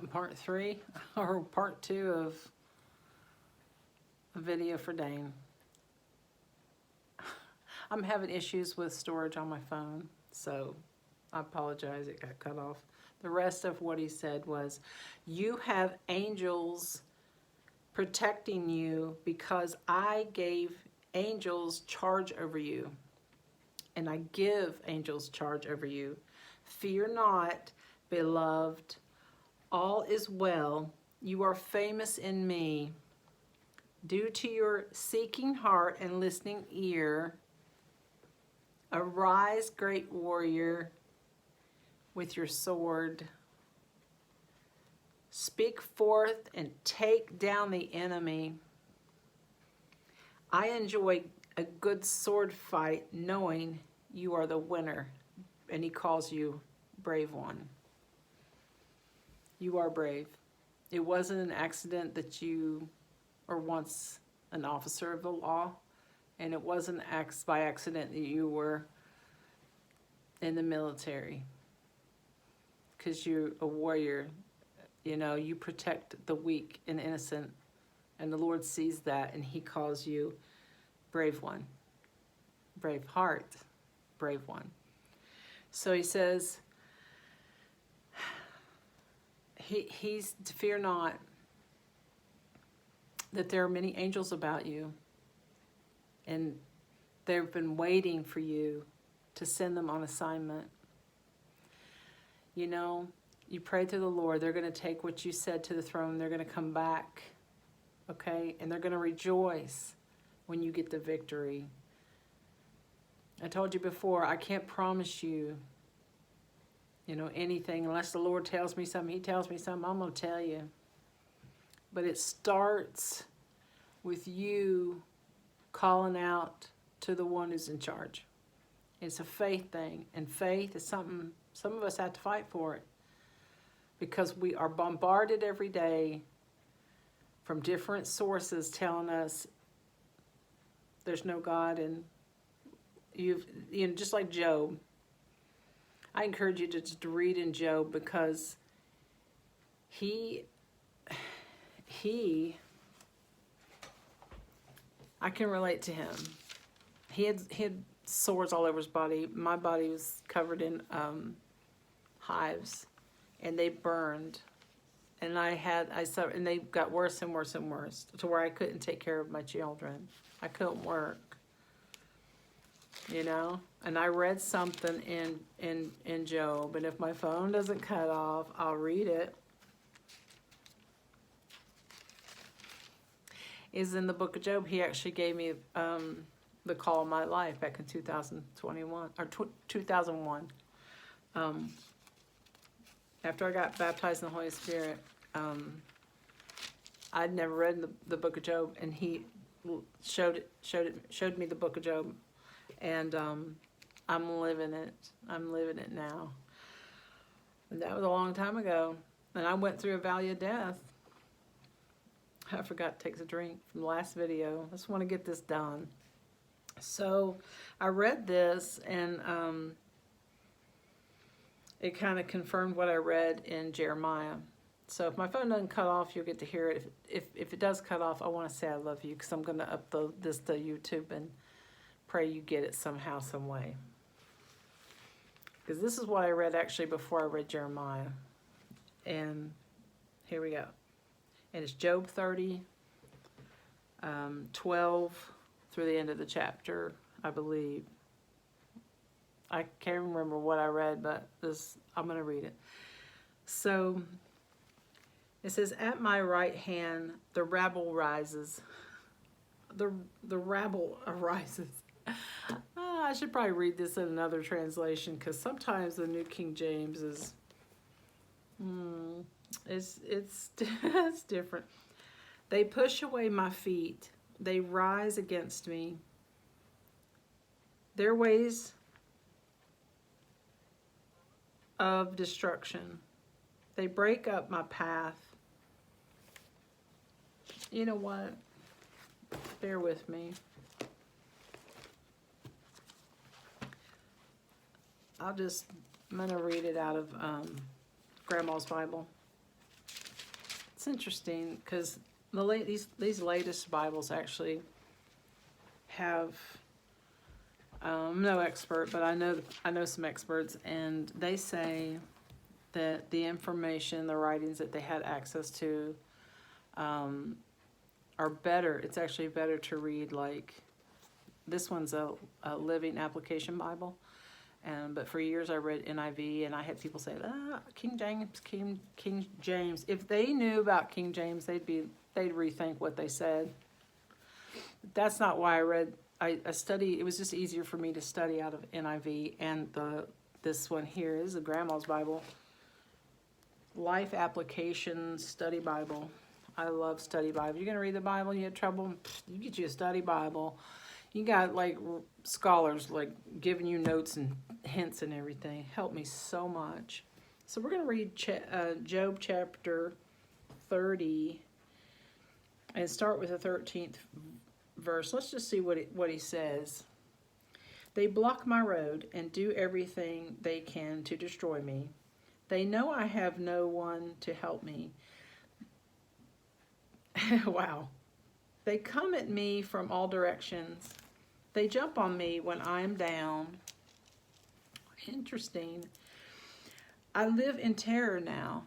part 3 or part 2 of a video for Dane. I'm having issues with storage on my phone, so I apologize it got cut off. The rest of what he said was, you have angels protecting you because I gave angels charge over you, and I give angels charge over you. Fear not, beloved, all is well. You are famous in me. Due to your seeking heart and listening ear, arise, great warrior, with your sword. Speak forth and take down the enemy. I enjoy a good sword fight knowing you are the winner. And he calls you brave one. You are brave. It wasn't an accident that you were once an officer of the law, and it wasn't by accident that you were in the military, because you're a warrior. You know, you protect the weak and innocent, and the Lord sees that, and he calls you brave one, brave heart, brave one. So he says, he's to fear not, that there are many angels about you, and they've been waiting for you to send them on assignment. You know, you prayed to the Lord. They're going to take what you said to the throne. They're going to come back, okay? And they're going to rejoice when you get the victory. I told you before, I can't promise you, anything unless the Lord tells me something. He tells me something, I'm going to tell you. But it starts with you calling out to the one who's in charge. It's a faith thing, and faith is something some of us have to fight for it, because we are bombarded every day from different sources telling us there's no God, and just like Job. I encourage you to read in Job, because I can relate to him. He had sores all over his body. My body was covered in hives, and they burned, and I suffered, and they got worse and worse and worse, to where I couldn't take care of my children. I couldn't work, And I read something in Job, and if my phone doesn't cut off, I'll read it. Is in the book of Job. He actually gave me the call of my life back in 2021 or 2001. After I got baptized in the Holy Spirit, I'd never read the book of Job, and he showed me the book of Job, and I'm living it. I'm living it now. And that was a long time ago, and I went through a valley of death. I forgot to take a drink from the last video. I just want to get this done. So I read this, and it kind of confirmed what I read in Jeremiah. So if my phone doesn't cut off, you'll get to hear it. If it does cut off, I want to say I love you, because I'm going to upload this to YouTube and pray you get it somehow, some way. Because this is what I read actually before I read Jeremiah. And here we go. And it's Job 30, 12 through the end of the chapter, I believe. I can't remember what I read, but I'm going to read it. So it says, at my right hand, the rabble rises. The rabble arises. I should probably read this in another translation, because sometimes the New King James is... It's different. They push away my feet. They rise against me. Their ways of destruction. They break up my path. You know what? Bear with me. I'm going to read it out of Grandma's Bible. That's interesting because these latest Bibles actually have, I'm no expert, but I know some experts, and they say that the information, the writings that they had access to, are better. It's actually better to read, like, this one's a Living Application Bible. But for years I read NIV, and I had people say, King James. If they knew about King James, they'd rethink what they said. That's not why I read. I study. It was just easier for me to study out of NIV, and this one here is a Grandma's Bible, Life Application Study Bible. I love study Bible. You're gonna read the Bible, you have trouble, you get you a study Bible. You got like scholars like giving you notes and hints and everything. Helped me so much. So we're going to read Job chapter 30 and start with the 13th verse. Let's just see what he says. They block my road and do everything they can to destroy me. They know I have no one to help me. Wow. They come at me from all directions. They jump on me when I'm down. Interesting. I live in terror now.